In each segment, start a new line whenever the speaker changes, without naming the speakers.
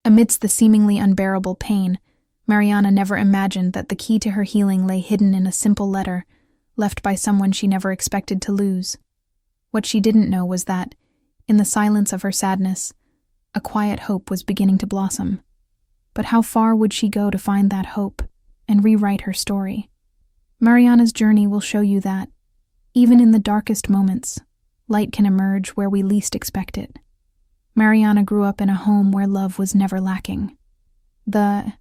Amidst the seemingly unbearable pain, Mariana never imagined that the key to her healing lay hidden in a simple letter, left by someone she never expected to lose. What she didn't know was that, in the silence of her sadness, a quiet hope was beginning to blossom. But how far would she go to find that hope and rewrite her story? Mariana's journey will show you that, even in the darkest moments, light can emerge where we least expect it. Mariana grew up in a home where love was never lacking. The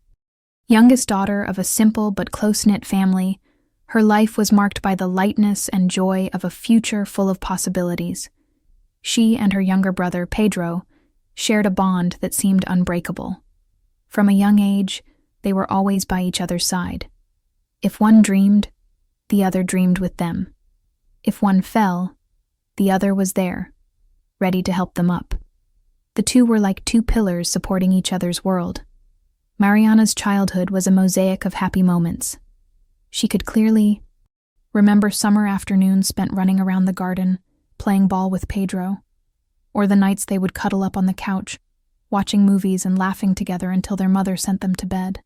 youngest daughter of a simple but close-knit family, her life was marked by the lightness and joy of a future full of possibilities. She and her younger brother, Pedro, shared a bond that seemed unbreakable. From a young age, they were always by each other's side. If one dreamed, the other dreamed with them. If one fell, the other was there, ready to help them up. The two were like two pillars supporting each other's world. Mariana's childhood was a mosaic of happy moments. She could clearly remember summer afternoons spent running around the garden, playing ball with Pedro, or the nights they would cuddle up on the couch, watching movies and laughing together until their mother sent them to bed.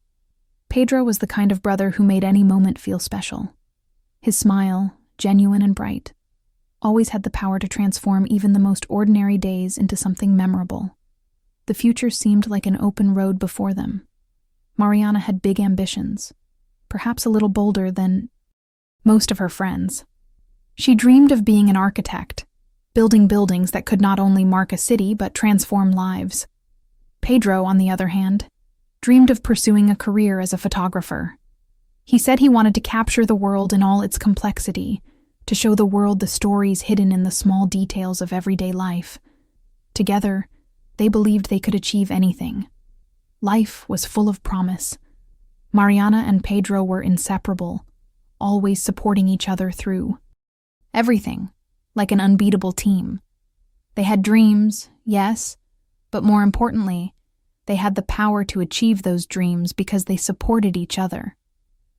Pedro was the kind of brother who made any moment feel special. His smile, genuine and bright, always had the power to transform even the most ordinary days into something memorable. The future seemed like an open road before them. Mariana had big ambitions, perhaps a little bolder than most of her friends. She dreamed of being an architect, building buildings that could not only mark a city but transform lives. Pedro, on the other hand, dreamed of pursuing a career as a photographer. He said he wanted to capture the world in all its complexity, to show the world the stories hidden in the small details of everyday life. Together, they believed they could achieve anything. Life was full of promise. Mariana and Pedro were inseparable, always supporting each other through everything, like an unbeatable team. They had dreams, yes, but more importantly, they had the power to achieve those dreams because they supported each other.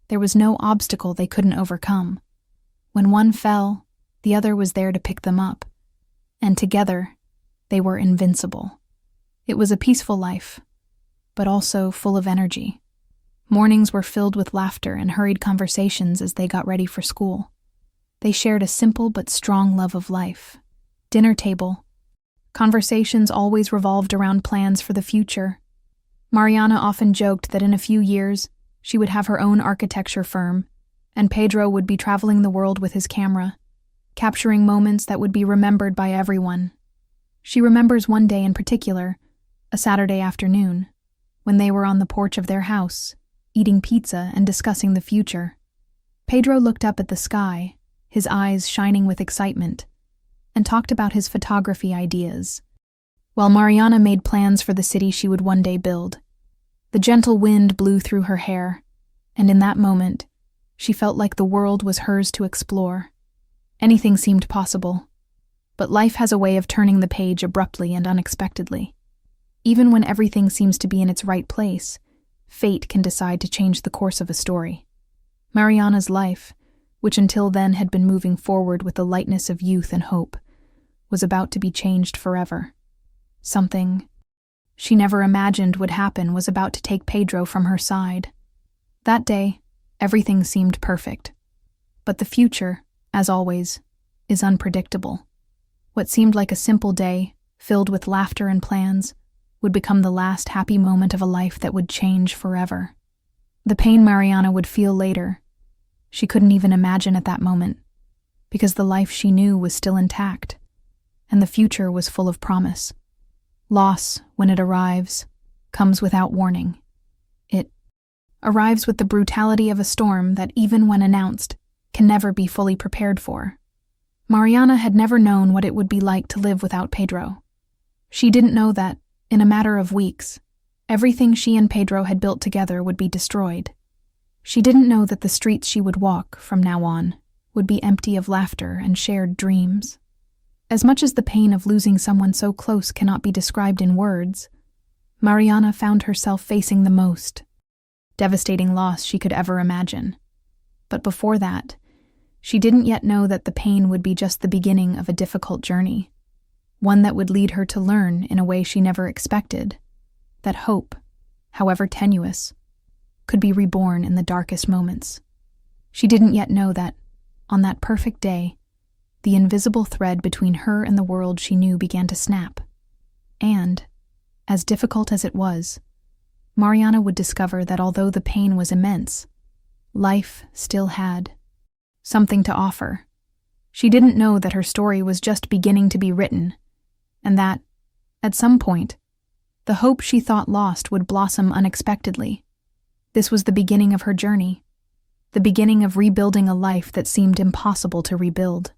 There was no obstacle they couldn't overcome. When one fell, the other was there to pick them up, and together, they were invincible. It was a peaceful life, but also full of energy. Mornings were filled with laughter and hurried conversations as they got ready for school. They shared a simple but strong love of life. Dinner table. Conversations always revolved around plans for the future. Mariana often joked that in a few years, she would have her own architecture firm, and Pedro would be traveling the world with his camera, capturing moments that would be remembered by everyone. She remembers one day in particular, a Saturday afternoon, when they were on the porch of their house, eating pizza and discussing the future. Pedro looked up at the sky, his eyes shining with excitement, and talked about his photography ideas, while Mariana made plans for the city she would one day build. The gentle wind blew through her hair, and in that moment, she felt like the world was hers to explore. Anything seemed possible, but life has a way of turning the page abruptly and unexpectedly. Even when everything seems to be in its right place, fate can decide to change the course of a story. Mariana's life, which until then had been moving forward with the lightness of youth and hope, was about to be changed forever. Something she never imagined would happen was about to take Pedro from her side. That day, everything seemed perfect. But the future, as always, is unpredictable. What seemed like a simple day, filled with laughter and plans, would become the last happy moment of a life that would change forever. The pain Mariana would feel later, she couldn't even imagine at that moment, because the life she knew was still intact, and the future was full of promise. Loss, when it arrives, comes without warning. It arrives with the brutality of a storm that, even when announced, can never be fully prepared for. Mariana had never known what it would be like to live without Pedro. She didn't know that, in a matter of weeks, everything she and Pedro had built together would be destroyed. She didn't know that the streets she would walk, from now on, would be empty of laughter and shared dreams. As much as the pain of losing someone so close cannot be described in words, Mariana found herself facing the most devastating loss she could ever imagine. But before that, she didn't yet know that the pain would be just the beginning of a difficult journey, one that would lead her to learn in a way she never expected. that hope, however tenuous, could be reborn in the darkest moments. She didn't yet know that, on that perfect day, the invisible thread between her and the world she knew began to snap. And, as difficult as it was, Mariana would discover that although the pain was immense, life still had something to offer. She didn't know that her story was just beginning to be written, and that, at some point, the hope she thought lost would blossom unexpectedly. This was the beginning of her journey, the beginning of rebuilding a life that seemed impossible to rebuild.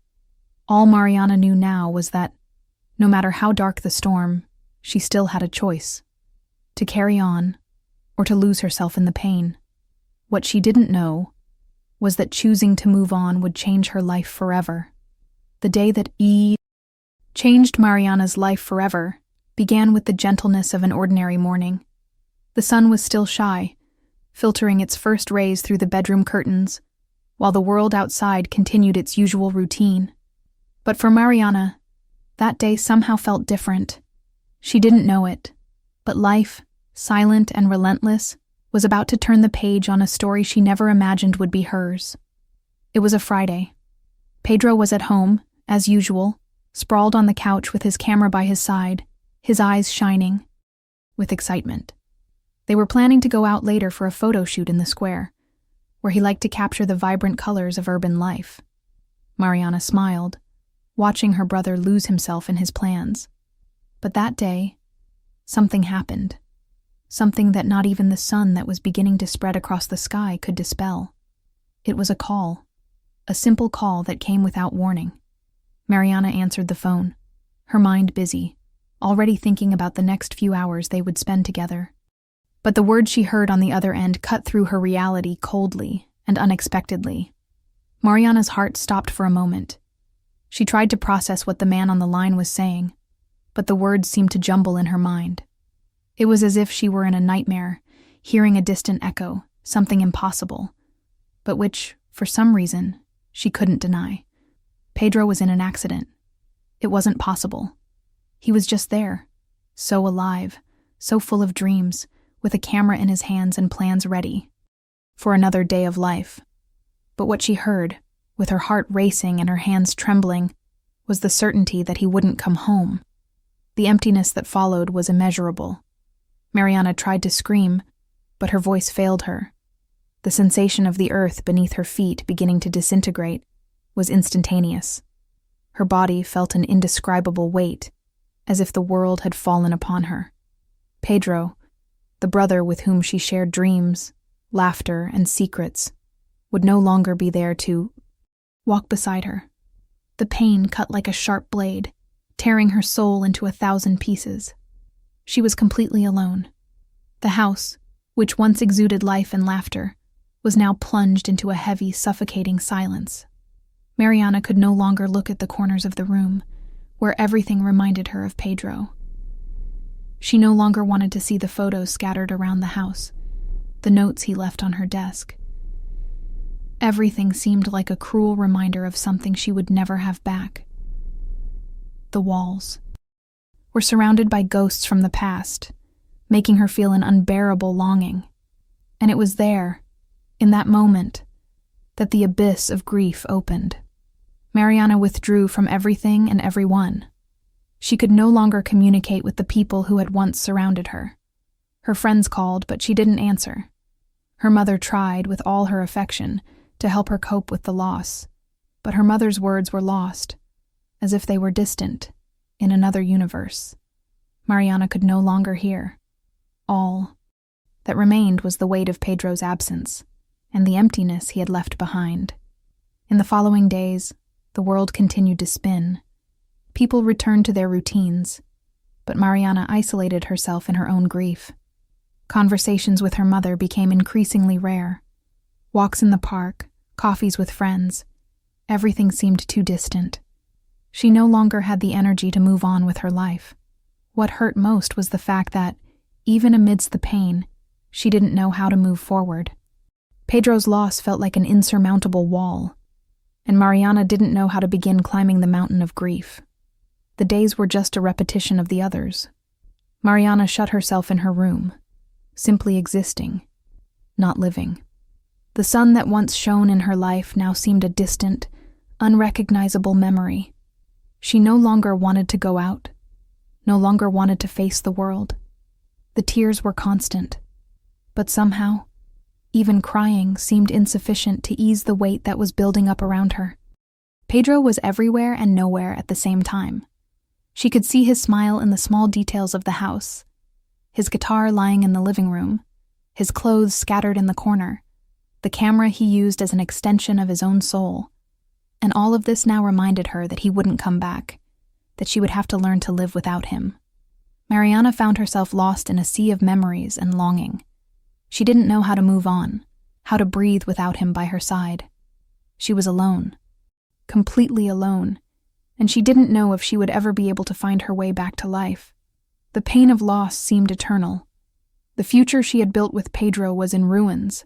All Mariana knew now was that, no matter how dark the storm, she still had a choice: to carry on, or to lose herself in the pain. What she didn't know was that choosing to move on would change her life forever. The day that changed Mariana's life forever began with the gentleness of an ordinary morning. The sun was still shy, filtering its first rays through the bedroom curtains, while the world outside continued its usual routine. But for Mariana, that day somehow felt different. She didn't know it, but life, silent and relentless, was about to turn the page on a story she never imagined would be hers. It was a Friday. Pedro was at home, as usual, sprawled on the couch with his camera by his side, his eyes shining with excitement. They were planning to go out later for a photo shoot in the square, where he liked to capture the vibrant colors of urban life. Mariana smiled, watching her brother lose himself in his plans. But that day, something happened. Something that not even the sun that was beginning to spread across the sky could dispel. It was a call, a simple call that came without warning. Mariana answered the phone, her mind busy, already thinking about the next few hours they would spend together. But the words she heard on the other end cut through her reality coldly and unexpectedly. Mariana's heart stopped for a moment. She tried to process what the man on the line was saying, but the words seemed to jumble in her mind. It was as if she were in a nightmare, hearing a distant echo, something impossible, but which, for some reason, she couldn't deny. Pedro was in an accident. It wasn't possible. He was just there, so alive, so full of dreams, with a camera in his hands and plans ready for another day of life. But what she heard, with her heart racing and her hands trembling, was the certainty that he wouldn't come home. The emptiness that followed was immeasurable. Mariana tried to scream, but her voice failed her. The sensation of the earth beneath her feet beginning to disintegrate was instantaneous. Her body felt an indescribable weight, as if the world had fallen upon her. Pedro, the brother with whom she shared dreams, laughter, and secrets, would no longer be there to walk beside her. The pain cut like a sharp blade, tearing her soul into 1,000 pieces. She was completely alone. The house, which once exuded life and laughter, was now plunged into a heavy, suffocating silence. Mariana could no longer look at the corners of the room, where everything reminded her of Pedro. She no longer wanted to see the photos scattered around the house, the notes he left on her desk. Everything seemed like a cruel reminder of something she would never have back. The walls were surrounded by ghosts from the past, making her feel an unbearable longing. And it was there, in that moment, that the abyss of grief opened. Mariana withdrew from everything and everyone. She could no longer communicate with the people who had once surrounded her. Her friends called, but she didn't answer. Her mother tried, with all her affection, to help her cope with the loss, but her mother's words were lost, as if they were distant, in another universe. Mariana could no longer hear. All that remained was the weight of Pedro's absence, and the emptiness he had left behind. In the following days, the world continued to spin. People returned to their routines, but Mariana isolated herself in her own grief. Conversations with her mother became increasingly rare. Walks in the park, coffees with friends, everything seemed too distant. She no longer had the energy to move on with her life. What hurt most was the fact that, even amidst the pain, she didn't know how to move forward. Pedro's loss felt like an insurmountable wall, and Mariana didn't know how to begin climbing the mountain of grief. The days were just a repetition of the others. Mariana shut herself in her room, simply existing, not living. The sun that once shone in her life now seemed a distant, unrecognizable memory. She no longer wanted to go out, no longer wanted to face the world. The tears were constant, but somehow, even crying seemed insufficient to ease the weight that was building up around her. Pedro was everywhere and nowhere at the same time. She could see his smile in the small details of the house, his guitar lying in the living room, his clothes scattered in the corner, the camera he used as an extension of his own soul. And all of this now reminded her that he wouldn't come back, that she would have to learn to live without him. Mariana found herself lost in a sea of memories and longing. She didn't know how to move on, how to breathe without him by her side. She was alone, completely alone, and she didn't know if she would ever be able to find her way back to life. The pain of loss seemed eternal. The future she had built with Pedro was in ruins,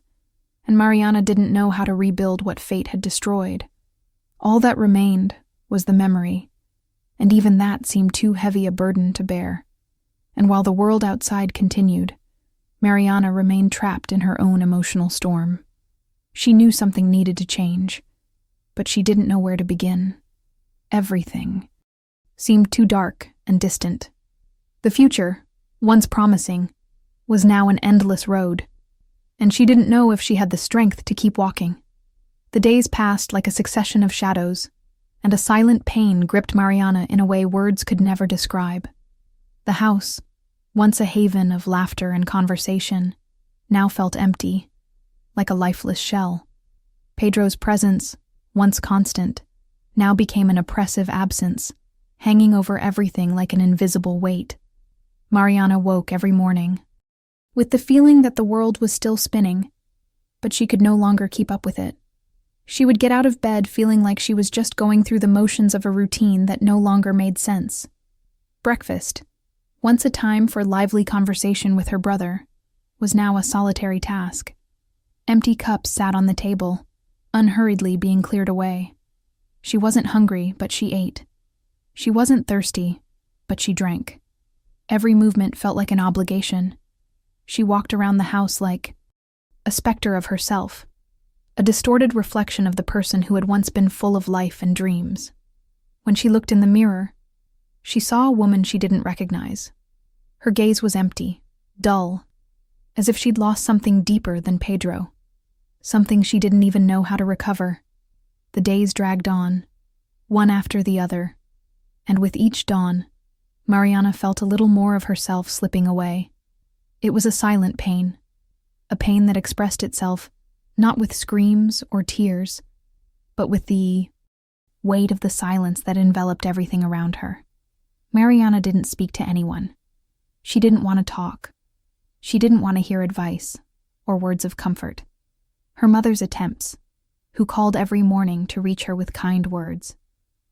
and Mariana didn't know how to rebuild what fate had destroyed. All that remained was the memory, and even that seemed too heavy a burden to bear. And while the world outside continued, Mariana remained trapped in her own emotional storm. She knew something needed to change, but she didn't know where to begin. Everything seemed too dark and distant. The future, once promising, was now an endless road, and she didn't know if she had the strength to keep walking. The days passed like a succession of shadows, and a silent pain gripped Mariana in a way words could never describe. The house, once a haven of laughter and conversation, now felt empty, like a lifeless shell. Pedro's presence, once constant, now became an oppressive absence, hanging over everything like an invisible weight. Mariana woke every morning, with the feeling that the world was still spinning, but she could no longer keep up with it. She would get out of bed feeling like she was just going through the motions of a routine that no longer made sense. Breakfast, once a time for lively conversation with her brother, was now a solitary task. Empty cups sat on the table, unhurriedly being cleared away. She wasn't hungry, but she ate. She wasn't thirsty, but she drank. Every movement felt like an obligation. She walked around the house like a specter of herself, a distorted reflection of the person who had once been full of life and dreams. When she looked in the mirror, she saw a woman she didn't recognize. Her gaze was empty, dull, as if she'd lost something deeper than Pedro, something she didn't even know how to recover. The days dragged on, one after the other, and with each dawn, Mariana felt a little more of herself slipping away. It was a silent pain, a pain that expressed itself not with screams or tears, but with the weight of the silence that enveloped everything around her. Mariana didn't speak to anyone. She didn't want to talk. She didn't want to hear advice or words of comfort. Her mother's attempts, who called every morning to reach her with kind words,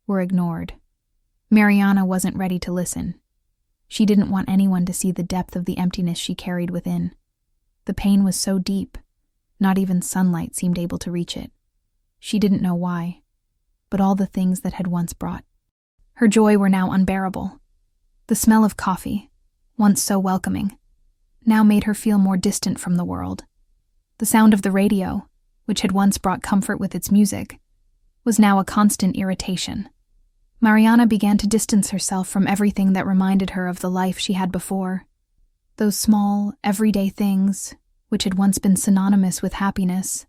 were ignored. Mariana wasn't ready to listen. She didn't want anyone to see the depth of the emptiness she carried within. The pain was so deep, not even sunlight seemed able to reach it. She didn't know why, but all the things that had once brought her joy were now unbearable. The smell of coffee, once so welcoming, now made her feel more distant from the world. The sound of the radio, which had once brought comfort with its music, was now a constant irritation. Mariana began to distance herself from everything that reminded her of the life she had before. Those small, everyday things, which had once been synonymous with happiness,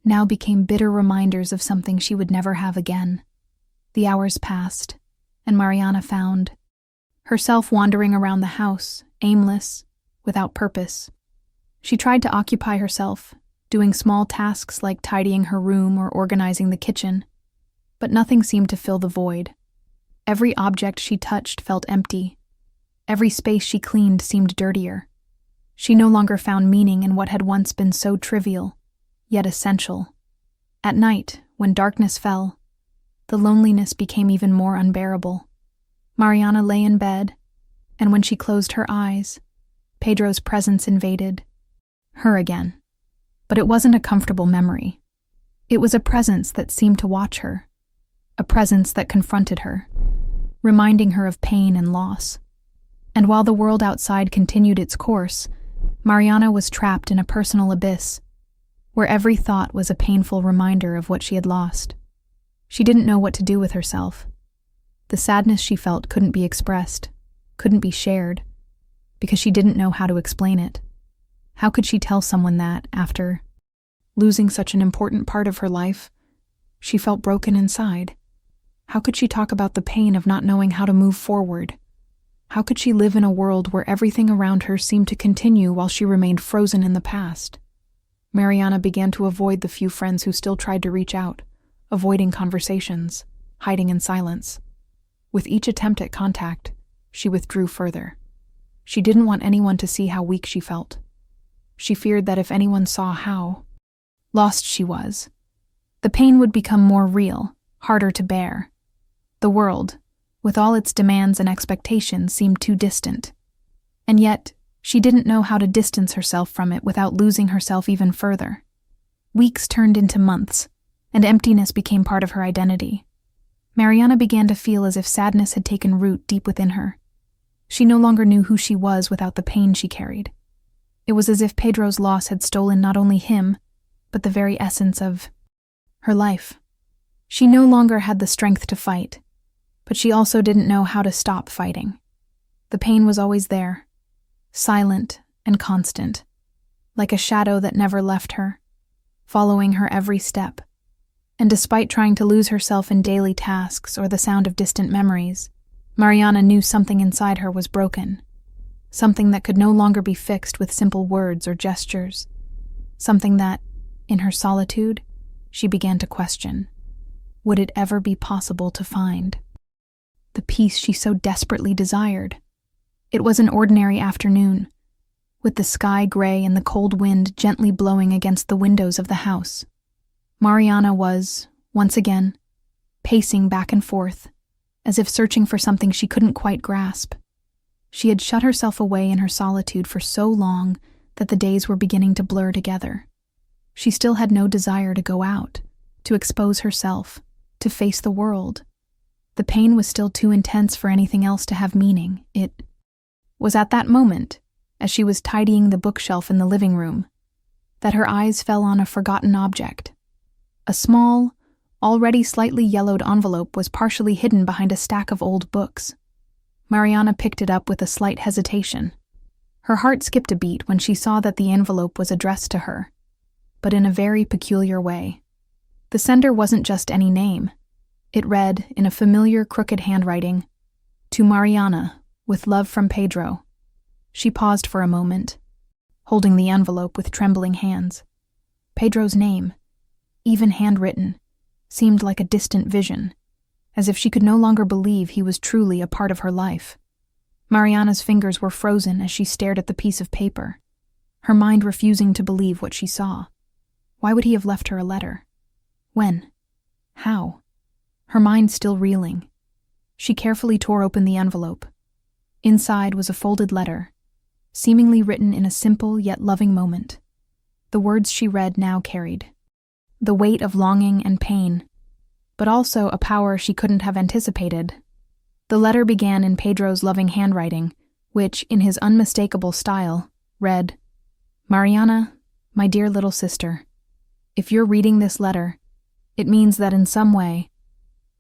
now became bitter reminders of something she would never have again. The hours passed, and Mariana found herself wandering around the house, aimless, without purpose. She tried to occupy herself, doing small tasks like tidying her room or organizing the kitchen, but nothing seemed to fill the void. Every object she touched felt empty. Every space she cleaned seemed dirtier. She no longer found meaning in what had once been so trivial, yet essential. At night, when darkness fell, the loneliness became even more unbearable. Mariana lay in bed, and when she closed her eyes, Pedro's presence invaded her again. But it wasn't a comfortable memory. It was a presence that seemed to watch her, a presence that confronted her, reminding her of pain and loss. And while the world outside continued its course, Mariana was trapped in a personal abyss, where every thought was a painful reminder of what she had lost. She didn't know what to do with herself. The sadness she felt couldn't be expressed, couldn't be shared, because she didn't know how to explain it. How could she tell someone that, after losing such an important part of her life, she felt broken inside? How could she talk about the pain of not knowing how to move forward? How could she live in a world where everything around her seemed to continue while she remained frozen in the past? Mariana began to avoid the few friends who still tried to reach out, avoiding conversations, hiding in silence. With each attempt at contact, she withdrew further. She didn't want anyone to see how weak she felt. She feared that if anyone saw how lost she was, the pain would become more real, harder to bear. The world, with all its demands and expectations, seemed too distant. And yet, she didn't know how to distance herself from it without losing herself even further. Weeks turned into months, and emptiness became part of her identity. Mariana began to feel as if sadness had taken root deep within her. She no longer knew who she was without the pain she carried. It was as if Pedro's loss had stolen not only him, but the very essence of her life. She no longer had the strength to fight, but she also didn't know how to stop fighting. The pain was always there, silent and constant, like a shadow that never left her, following her every step. And despite trying to lose herself in daily tasks or the sound of distant memories, Mariana knew something inside her was broken, something that could no longer be fixed with simple words or gestures, something that, in her solitude, she began to question. Would it ever be possible to find the peace she so desperately desired? It was an ordinary afternoon, with the sky gray and the cold wind gently blowing against the windows of the house. Mariana was, once again, pacing back and forth, as if searching for something she couldn't quite grasp. She had shut herself away in her solitude for so long that the days were beginning to blur together. She still had no desire to go out, to expose herself, to face the world. The pain was still too intense for anything else to have meaning. It was at that moment, as she was tidying the bookshelf in the living room, that her eyes fell on a forgotten object. A small, already slightly yellowed envelope was partially hidden behind a stack of old books. Mariana picked it up with a slight hesitation. Her heart skipped a beat when she saw that the envelope was addressed to her, but in a very peculiar way. The sender wasn't just any name. It read, in a familiar crooked handwriting, "To Mariana, with love from Pedro." She paused for a moment, holding the envelope with trembling hands. Pedro's name, even handwritten, seemed like a distant vision, as if she could no longer believe he was truly a part of her life. Mariana's fingers were frozen as she stared at the piece of paper, her mind refusing to believe what she saw. Why would he have left her a letter? When? How? Her mind still reeling. She carefully tore open the envelope. Inside was a folded letter, seemingly written in a simple yet loving moment. The words she read now carried the weight of longing and pain, but also a power she couldn't have anticipated. The letter began in Pedro's loving handwriting, which, in his unmistakable style, read, "Mariana, my dear little sister, if you're reading this letter, it means that in some way,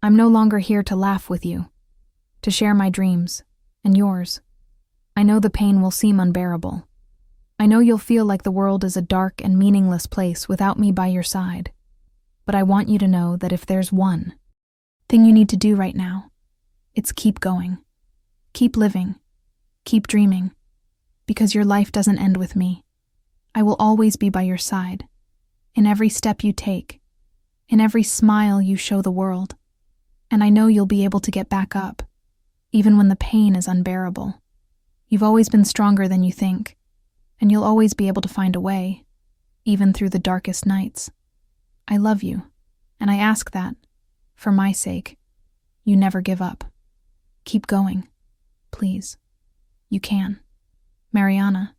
I'm no longer here to laugh with you, to share my dreams, and yours. I know the pain will seem unbearable. I know you'll feel like the world is a dark and meaningless place without me by your side. But I want you to know that if there's one thing you need to do right now, it's keep going. Keep living. Keep dreaming. Because your life doesn't end with me. I will always be by your side. In every step you take. In every smile you show the world. And I know you'll be able to get back up, even when the pain is unbearable. You've always been stronger than you think. And you'll always be able to find a way, even through the darkest nights. I love you, and I ask that, for my sake, you never give up. Keep going, please. You can." Mariana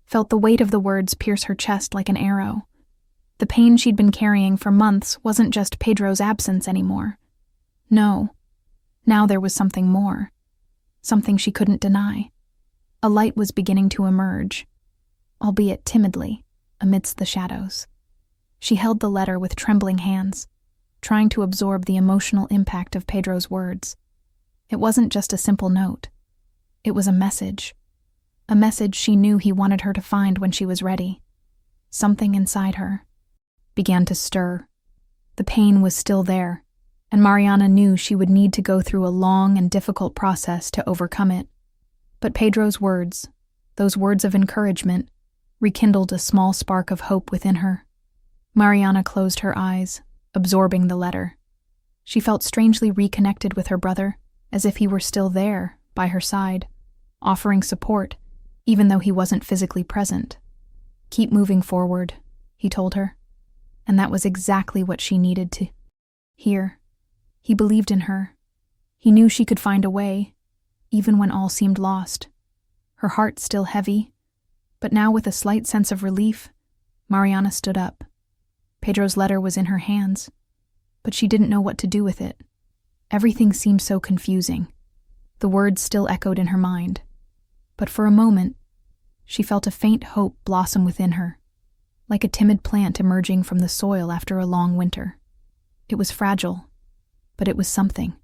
felt the weight of the words pierce her chest like an arrow. The pain she'd been carrying for months wasn't just Pedro's absence anymore. No, now there was something more, something she couldn't deny. A light was beginning to emerge, albeit timidly, amidst the shadows. She held the letter with trembling hands, trying to absorb the emotional impact of Pedro's words. It wasn't just a simple note. It was a message she knew he wanted her to find when she was ready. Something inside her began to stir. The pain was still there, and Mariana knew she would need to go through a long and difficult process to overcome it. But Pedro's words, those words of encouragement, rekindled a small spark of hope within her. Mariana closed her eyes, absorbing the letter. She felt strangely reconnected with her brother, as if he were still there, by her side, offering support, even though he wasn't physically present. "Keep moving forward," he told her, and that was exactly what she needed to hear. He believed in her. He knew she could find a way, even when all seemed lost. Her heart still heavy, but now with a slight sense of relief, Mariana stood up. Pedro's letter was in her hands, but she didn't know what to do with it. Everything seemed so confusing. The words still echoed in her mind, but for a moment, she felt a faint hope blossom within her, like a timid plant emerging from the soil after a long winter. It was fragile, but it was something.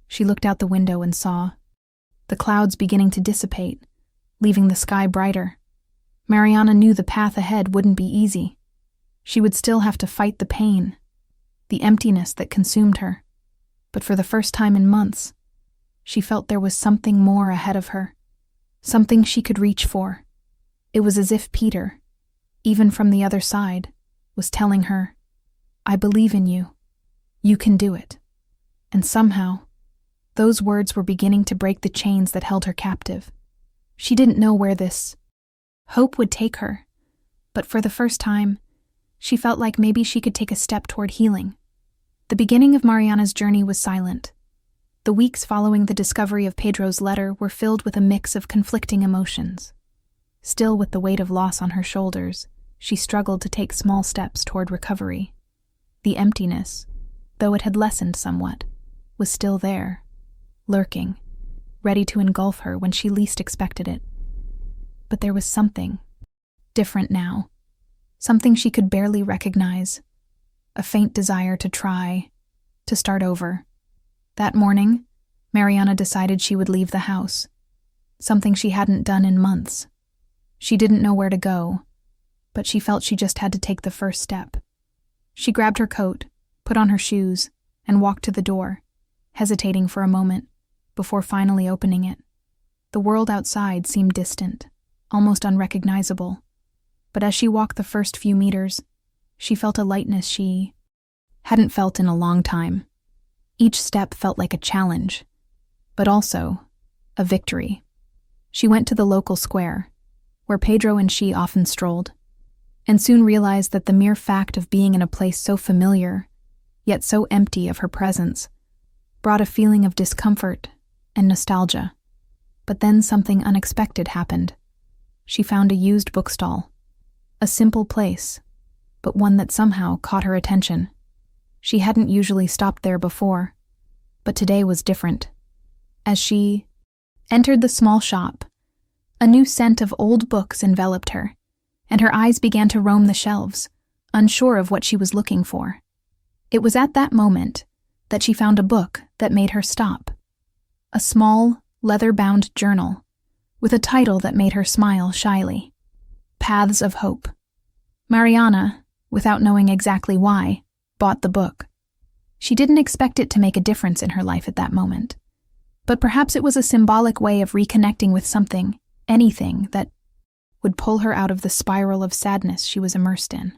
She looked out the window and saw the clouds beginning to dissipate, leaving the sky brighter. Mariana knew the path ahead wouldn't be easy. She would still have to fight the pain, the emptiness that consumed her. But for the first time in months, she felt there was something more ahead of her, something she could reach for. It was as if Peter, even from the other side, was telling her, "I believe in you. You can do it." And somehow, those words were beginning to break the chains that held her captive. She didn't know where this hope would take her, but for the first time, she felt like maybe she could take a step toward healing. The beginning of Mariana's journey was silent. The weeks following the discovery of Pedro's letter were filled with a mix of conflicting emotions. Still with the weight of loss on her shoulders, she struggled to take small steps toward recovery. The emptiness, though it had lessened somewhat, was still there, lurking, ready to engulf her when she least expected it. But there was something different now, something she could barely recognize, a faint desire to try, to start over. That morning, Mariana decided she would leave the house, something she hadn't done in months. She didn't know where to go, but she felt she just had to take the first step. She grabbed her coat, put on her shoes, and walked to the door, hesitating for a moment before finally opening it. The world outside seemed distant, almost unrecognizable, but as she walked the first few meters, she felt a lightness she hadn't felt in a long time. Each step felt like a challenge, but also a victory. She went to the local square, where Pedro and she often strolled, and soon realized that the mere fact of being in a place so familiar, yet so empty of her presence, brought a feeling of discomfort and nostalgia. But then something unexpected happened. She found a used bookstall, a simple place, but one that somehow caught her attention. She hadn't usually stopped there before, but today was different. As she entered the small shop, a new scent of old books enveloped her, and her eyes began to roam the shelves, unsure of what she was looking for. It was at that moment that she found a book that made her stop. A small, leather-bound journal, with a title that made her smile shyly. Paths of Hope. Mariana, without knowing exactly why, bought the book. She didn't expect it to make a difference in her life at that moment, but perhaps it was a symbolic way of reconnecting with something, anything, that would pull her out of the spiral of sadness she was immersed in.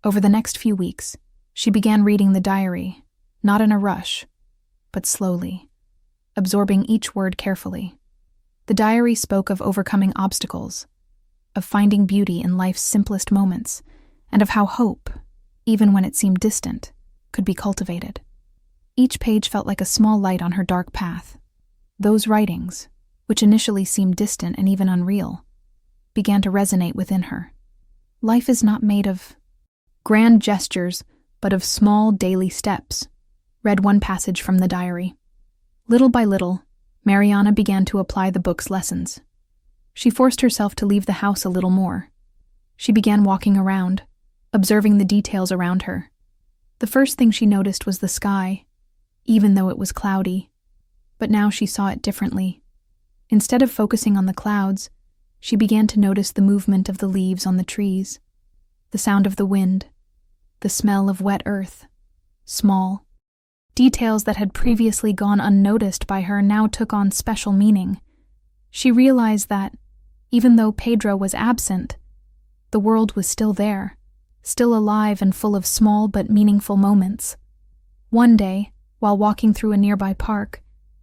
Over the next few weeks, she began reading the diary, not in a rush, but slowly, absorbing each word carefully. The diary spoke of overcoming obstacles, of finding beauty in life's simplest moments, and of how hope, even when it seemed distant, could be cultivated. Each page felt like a small light on her dark path. Those writings, which initially seemed distant and even unreal, began to resonate within her. Life is not made of grand gestures, but of small daily steps, read one passage from the diary. Little by little, Mariana began to apply the book's lessons. She forced herself to leave the house a little more. She began walking around, observing the details around her. The first thing she noticed was the sky, even though it was cloudy. But now she saw it differently. Instead of focusing on the clouds, she began to notice the movement of the leaves on the trees, the sound of the wind, the smell of wet earth. Small details that had previously gone unnoticed by her now took on special meaning. She realized that, even though Pedro was absent, the world was still there, still alive and full of small but meaningful moments. One day, while walking through a nearby park,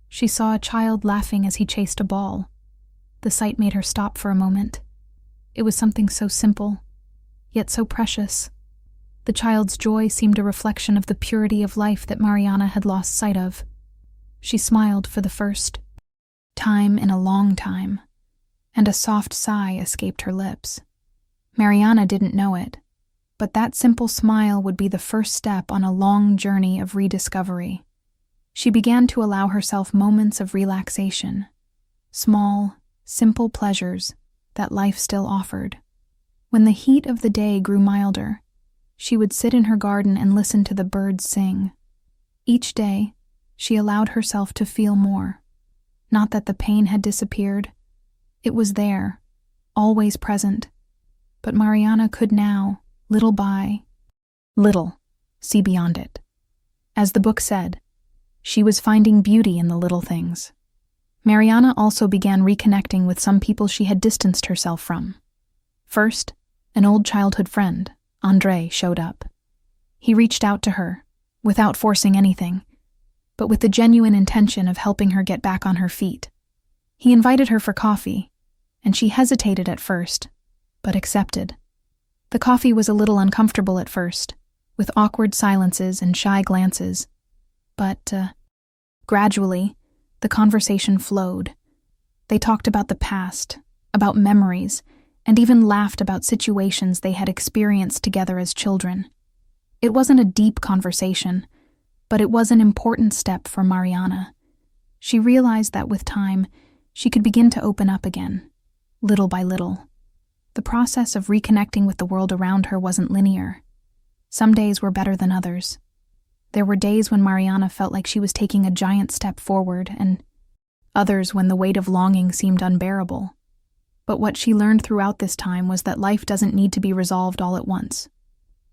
she saw a child laughing as he chased a ball. The sight made her stop for a moment. It was something so simple, yet so precious. The child's joy seemed a reflection of the purity of life that Mariana had lost sight of. She smiled for the first time in a long time, and a soft sigh escaped her lips. Mariana didn't know it, but that simple smile would be the first step on a long journey of rediscovery. She began to allow herself moments of relaxation, small, simple pleasures that life still offered. When the heat of the day grew milder, she would sit in her garden and listen to the birds sing. Each day, she allowed herself to feel more. Not that the pain had disappeared. It was there, always present. But Mariana could now, little by little, see beyond it. As the book said, she was finding beauty in the little things. Mariana also began reconnecting with some people she had distanced herself from. First, an old childhood friend, Andre, showed up. He reached out to her, without forcing anything, but with the genuine intention of helping her get back on her feet. He invited her for coffee, and she hesitated at first, but accepted. The coffee was a little uncomfortable at first, with awkward silences and shy glances, but gradually, the conversation flowed. They talked about the past, about memories, and even laughed about situations they had experienced together as children. It wasn't a deep conversation, but it was an important step for Mariana. She realized that with time, she could begin to open up again, little by little. The process of reconnecting with the world around her wasn't linear. Some days were better than others. There were days when Mariana felt like she was taking a giant step forward, and others when the weight of longing seemed unbearable. But what she learned throughout this time was that life doesn't need to be resolved all at once.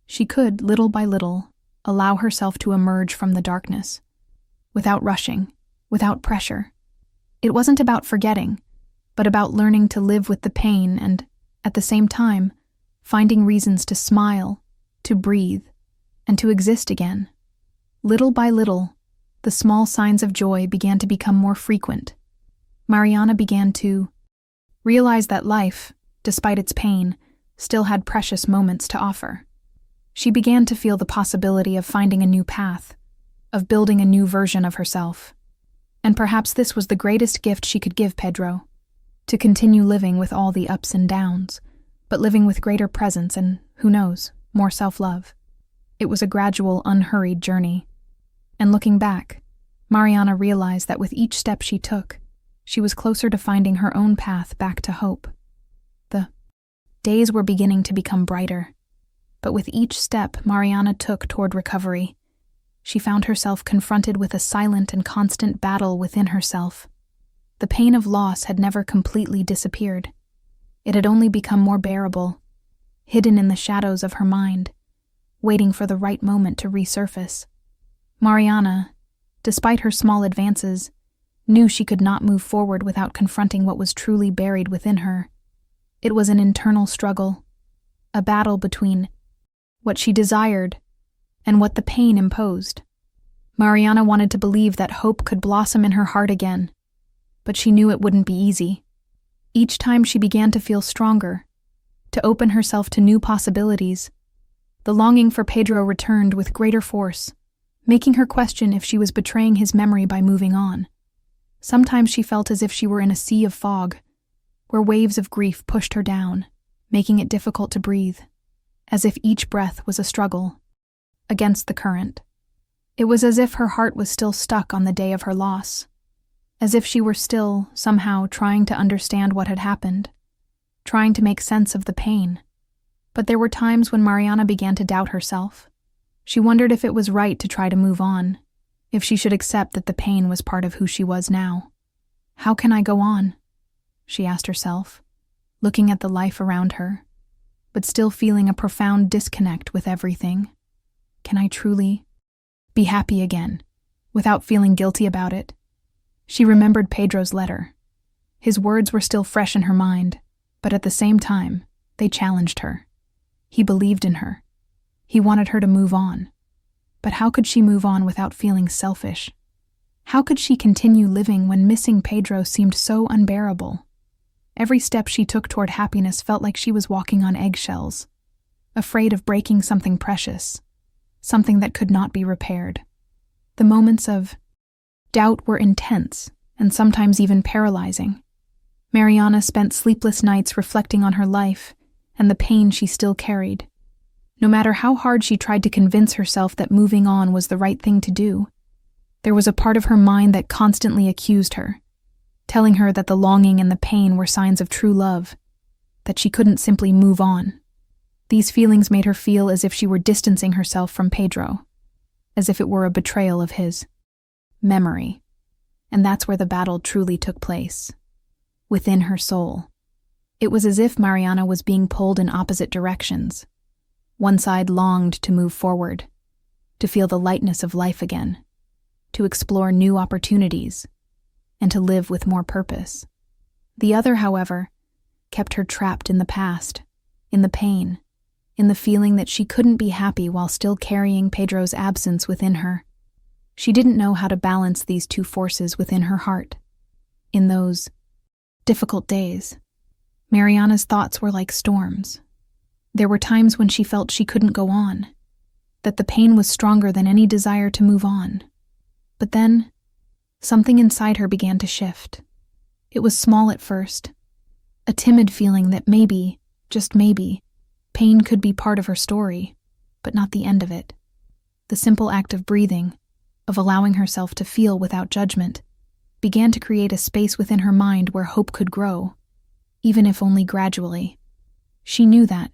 She could, little by little, allow herself to emerge from the darkness, without rushing, without pressure. It wasn't about forgetting, but about learning to live with the pain and, at the same time, finding reasons to smile, to breathe, and to exist again. Little by little, the small signs of joy began to become more frequent. Mariana began to realize that life, despite its pain, still had precious moments to offer. She began to feel the possibility of finding a new path, of building a new version of herself. And perhaps this was the greatest gift she could give Pedro, to continue living with all the ups and downs, but living with greater presence and, who knows, more self-love. It was a gradual, unhurried journey. And looking back, Mariana realized that with each step she took, she was closer to finding her own path back to hope. The days were beginning to become brighter, but with each step Mariana took toward recovery, she found herself confronted with a silent and constant battle within herself. The pain of loss had never completely disappeared. It had only become more bearable, hidden in the shadows of her mind, waiting for the right moment to resurface. Mariana, despite her small advances, knew she could not move forward without confronting what was truly buried within her. It was an internal struggle, a battle between what she desired and what the pain imposed. Mariana wanted to believe that hope could blossom in her heart again, but she knew it wouldn't be easy. Each time she began to feel stronger, to open herself to new possibilities, the longing for Pedro returned with greater force, making her question if she was betraying his memory by moving on. Sometimes she felt as if she were in a sea of fog, where waves of grief pushed her down, making it difficult to breathe, as if each breath was a struggle against the current. It was as if her heart was still stuck on the day of her loss. as if she were still, somehow, trying to understand what had happened, trying to make sense of the pain. But there were times when Mariana began to doubt herself. She wondered if it was right to try to move on, if she should accept that the pain was part of who she was now. How can I go on? She asked herself, looking at the life around her, but still feeling a profound disconnect with everything. Can I truly be happy again, without feeling guilty about it? She remembered Pedro's letter. His words were still fresh in her mind, but at the same time, they challenged her. He believed in her. He wanted her to move on. But how could she move on without feeling selfish? How could she continue living when missing Pedro seemed so unbearable? Every step she took toward happiness felt like she was walking on eggshells, afraid of breaking something precious, something that could not be repaired. The moments of doubt were intense and sometimes even paralyzing. Mariana spent sleepless nights reflecting on her life and the pain she still carried. No matter how hard she tried to convince herself that moving on was the right thing to do, there was a part of her mind that constantly accused her, telling her that the longing and the pain were signs of true love, that she couldn't simply move on. These feelings made her feel as if she were distancing herself from Pedro, as if it were a betrayal of his memory. And that's where the battle truly took place, within her soul. It was as if Mariana was being pulled in opposite directions. One side longed to move forward, to feel the lightness of life again, to explore new opportunities, and to live with more purpose. The other, however, kept her trapped in the past, in the pain, in the feeling that she couldn't be happy while still carrying Pedro's absence within her. She didn't know how to balance these two forces within her heart. In those difficult days, Mariana's thoughts were like storms. There were times when she felt she couldn't go on, that the pain was stronger than any desire to move on. But then, something inside her began to shift. It was small at first, a timid feeling that maybe, just maybe, pain could be part of her story, but not the end of it. The simple act of breathing, of allowing herself to feel without judgment, began to create a space within her mind where hope could grow, even if only gradually. She knew that,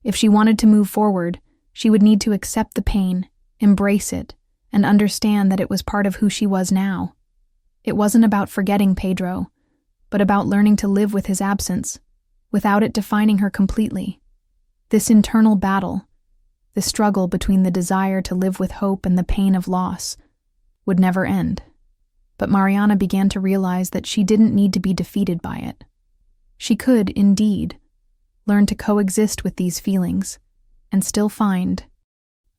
if she wanted to move forward, she would need to accept the pain, embrace it, and understand that it was part of who she was now. It wasn't about forgetting Pedro, but about learning to live with his absence, without it defining her completely. This internal battle, the struggle between the desire to live with hope and the pain of loss, would never end. But Mariana began to realize that she didn't need to be defeated by it. She could, indeed, learn to coexist with these feelings and still find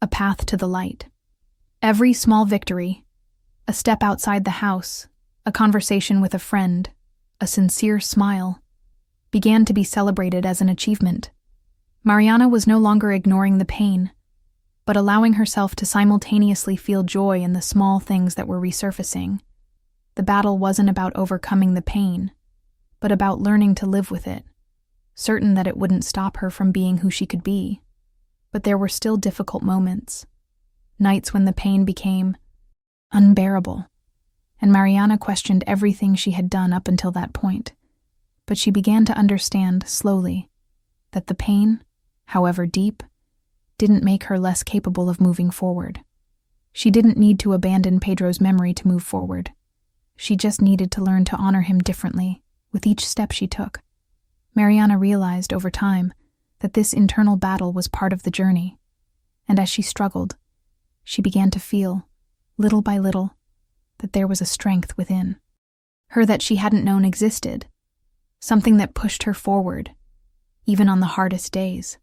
a path to the light. Every small victory, a step outside the house, a conversation with a friend, a sincere smile, began to be celebrated as an achievement. Mariana was no longer ignoring the pain, but allowing herself to simultaneously feel joy in the small things that were resurfacing. The battle wasn't about overcoming the pain, but about learning to live with it, certain that it wouldn't stop her from being who she could be. But there were still difficult moments, nights when the pain became unbearable, and Mariana questioned everything she had done up until that point. But she began to understand, slowly, that the pain, however deep, didn't make her less capable of moving forward. She didn't need to abandon Pedro's memory to move forward. She just needed to learn to honor him differently with each step she took. Mariana realized over time that this internal battle was part of the journey, and as she struggled, she began to feel, little by little, that there was a strength within her that she hadn't known existed, something that pushed her forward, even on the hardest days.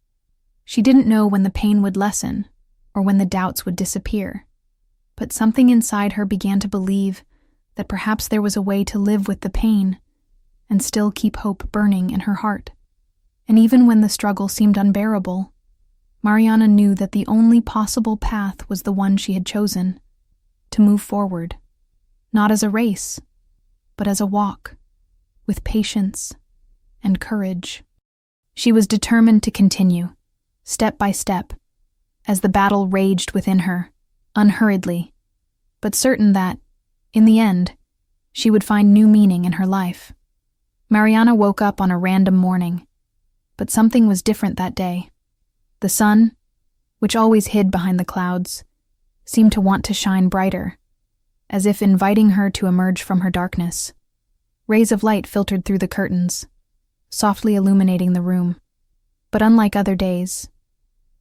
She didn't know when the pain would lessen or when the doubts would disappear, but something inside her began to believe that perhaps there was a way to live with the pain and still keep hope burning in her heart. And even when the struggle seemed unbearable, Mariana knew that the only possible path was the one she had chosen, to move forward, not as a race, but as a walk, with patience and courage. She was determined to continue, step by step, as the battle raged within her, unhurriedly, but certain that, in the end, She would find new meaning in her life. Mariana woke up on a random morning, but something was different that day. The sun, which always hid behind the clouds, seemed to want to shine brighter, as if inviting her to emerge from her darkness. Rays of light filtered through the curtains, softly illuminating the room. But unlike other days,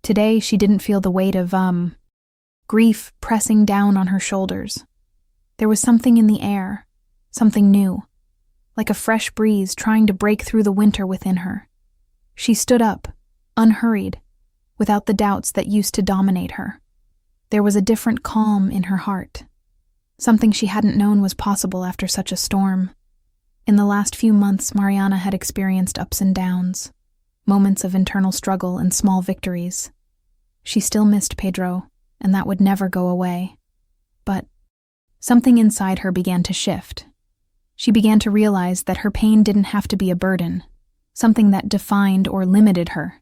today she didn't feel the weight of, grief pressing down on her shoulders. There was something in the air, something new, like a fresh breeze trying to break through the winter within her. She stood up, unhurried, without the doubts that used to dominate her. There was a different calm in her heart, something she hadn't known was possible after such a storm. In the last few months, Mariana had experienced ups and downs, moments of internal struggle and small victories. She still missed Pedro, and that would never go away. But something inside her began to shift. She began to realize that her pain didn't have to be a burden, something that defined or limited her.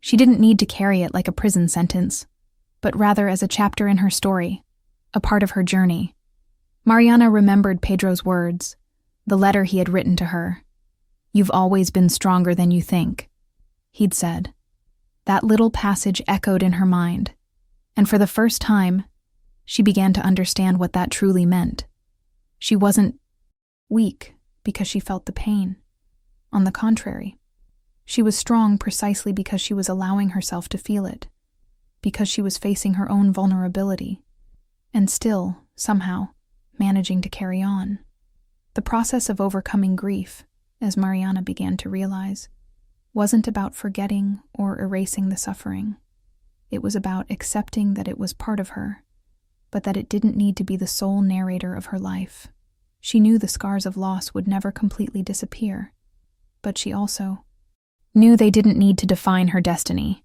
She didn't need to carry it like a prison sentence, but rather as a chapter in her story, a part of her journey. Mariana remembered Pedro's words, the letter he had written to her. "You've always been stronger than you think," he'd said. That little passage echoed in her mind, and for the first time, she began to understand what that truly meant. She wasn't weak because she felt the pain. On the contrary, she was strong precisely because she was allowing herself to feel it, because she was facing her own vulnerability, and still, somehow, managing to carry on. The process of overcoming grief, as Mariana began to realize, wasn't about forgetting or erasing the suffering. It was about accepting that it was part of her, but that it didn't need to be the sole narrator of her life. She knew the scars of loss would never completely disappear, but she also knew they didn't need to define her destiny.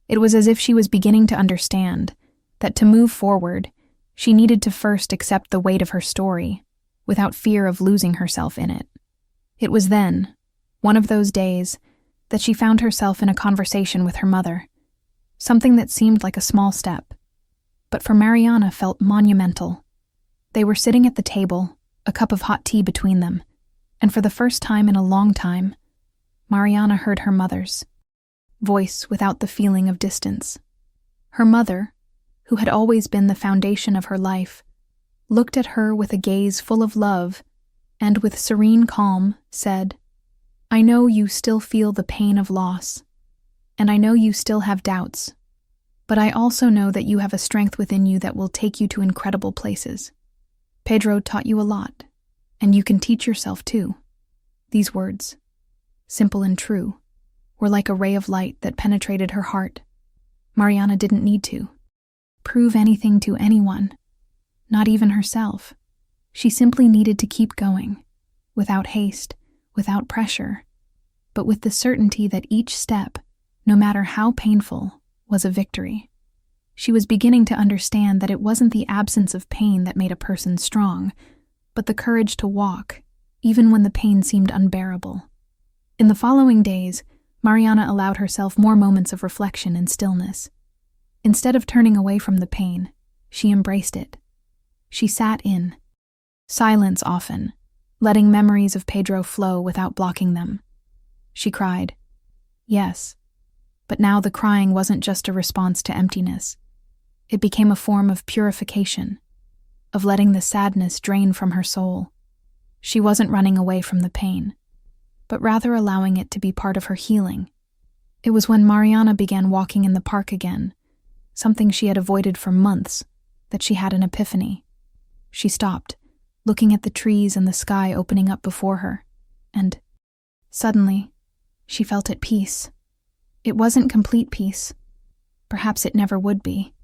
It was as if she was beginning to understand that to move forward, she needed to first accept the weight of her story, without fear of losing herself in it. It was then, one of those days, that she found herself in a conversation with her mother, something that seemed like a small step, but for Mariana felt monumental. They were sitting at the table, a cup of hot tea between them, and for the first time in a long time, Mariana heard her mother's voice without the feeling of distance. Her mother, who had always been the foundation of her life, looked at her with a gaze full of love and with serene calm said, "I know you still feel the pain of loss, and I know you still have doubts, but I also know that you have a strength within you that will take you to incredible places. Pedro taught you a lot, and you can teach yourself too." These words, simple and true, were like a ray of light that penetrated her heart. Mariana didn't need to prove anything to anyone, not even herself. She simply needed to keep going, without haste, without pressure, but with the certainty that each step, no matter how painful, was a victory. She was beginning to understand that it wasn't the absence of pain that made a person strong, but the courage to walk, even when the pain seemed unbearable. In the following days, Mariana allowed herself more moments of reflection and stillness. Instead of turning away from the pain, she embraced it. She sat in silence often, letting memories of Pedro flow without blocking them. She cried, yes, but now the crying wasn't just a response to emptiness. It became a form of purification, of letting the sadness drain from her soul. She wasn't running away from the pain, but rather allowing it to be part of her healing. It was when Mariana began walking in the park again, something she had avoided for months, that she had an epiphany. She stopped, looking at the trees and the sky opening up before her, and suddenly, she felt at peace. It wasn't complete peace. Perhaps it never would be,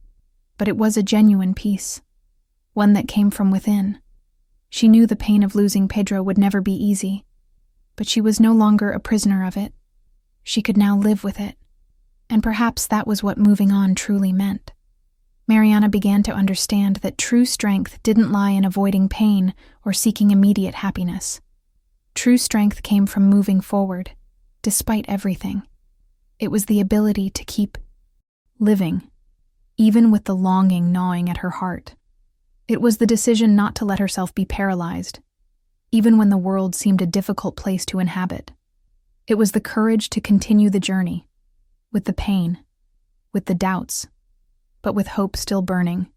but it was a genuine peace, one that came from within. She knew the pain of losing Pedro would never be easy, but she was no longer a prisoner of it. She could now live with it, and perhaps that was what moving on truly meant. Mariana began to understand that true strength didn't lie in avoiding pain or seeking immediate happiness. True strength came from moving forward, despite everything. It was the ability to keep living, even with the longing gnawing at her heart. It was the decision not to let herself be paralyzed, even when the world seemed a difficult place to inhabit. It was the courage to continue the journey, with the pain, with the doubts, but with hope still burning,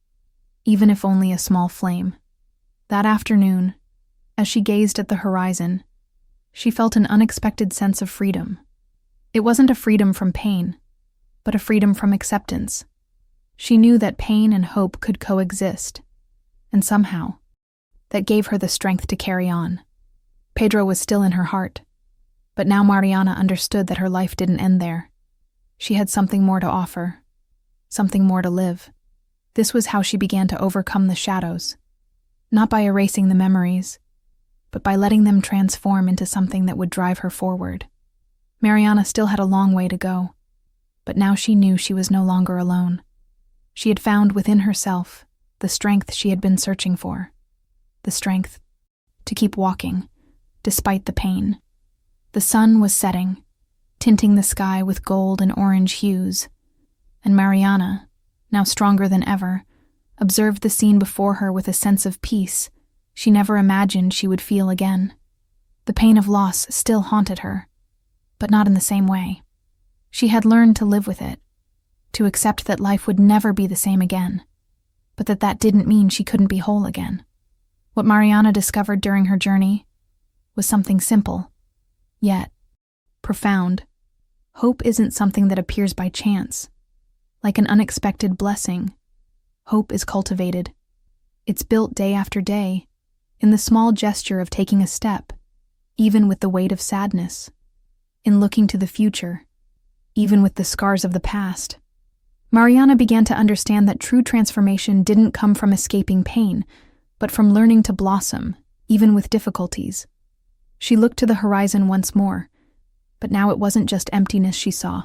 even if only a small flame. That afternoon, as she gazed at the horizon, she felt an unexpected sense of freedom. It wasn't a freedom from pain, but a freedom from acceptance. She knew that pain and hope could coexist, and somehow, that gave her the strength to carry on. Pedro was still in her heart, but now Mariana understood that her life didn't end there. She had something more to offer, something more to live. This was how she began to overcome the shadows, not by erasing the memories, but by letting them transform into something that would drive her forward. Mariana still had a long way to go, but now she knew she was no longer alone. She had found within herself the strength she had been searching for, the strength to keep walking, despite the pain. The sun was setting, tinting the sky with gold and orange hues, and Mariana, now stronger than ever, observed the scene before her with a sense of peace she never imagined she would feel again. The pain of loss still haunted her, but not in the same way. She had learned to live with it, to accept that life would never be the same again, but that didn't mean she couldn't be whole again. What Mariana discovered during her journey was something simple, yet profound. Hope isn't something that appears by chance. Like an unexpected blessing, hope is cultivated. It's built day after day, in the small gesture of taking a step, even with the weight of sadness, in looking to the future, even with the scars of the past. Mariana began to understand that true transformation didn't come from escaping pain, but from learning to blossom, even with difficulties. She looked to the horizon once more, but now it wasn't just emptiness she saw.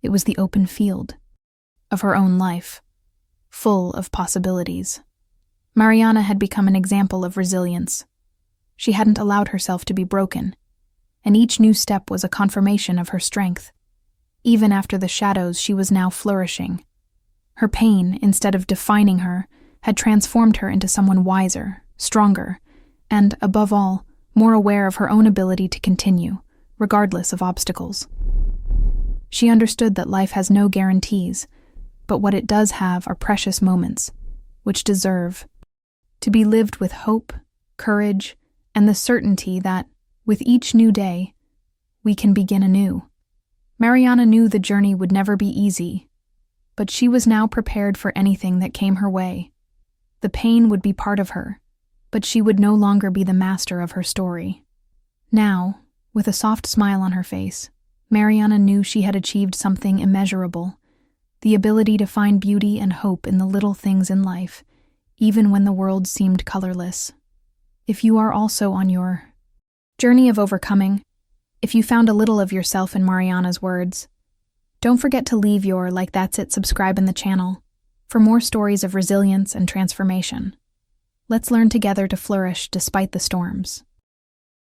It was the open field of her own life, full of possibilities. Mariana had become an example of resilience. She hadn't allowed herself to be broken, and each new step was a confirmation of her strength. Even after the shadows, she was now flourishing. Her pain, instead of defining her, had transformed her into someone wiser, stronger, and, above all, more aware of her own ability to continue, regardless of obstacles. She understood that life has no guarantees, but what it does have are precious moments, which deserve to be lived with hope, courage, and the certainty that, with each new day, we can begin anew. Mariana knew the journey would never be easy, but she was now prepared for anything that came her way. The pain would be part of her, but she would no longer be the master of her story. Now, with a soft smile on her face, Mariana knew she had achieved something immeasurable, the ability to find beauty and hope in the little things in life, even when the world seemed colorless. If you are also on your journey of overcoming, if you found a little of yourself in Mariana's words, don't forget to leave your like that's it subscribe in the channel for more stories of resilience and transformation. Let's learn together to flourish despite the storms.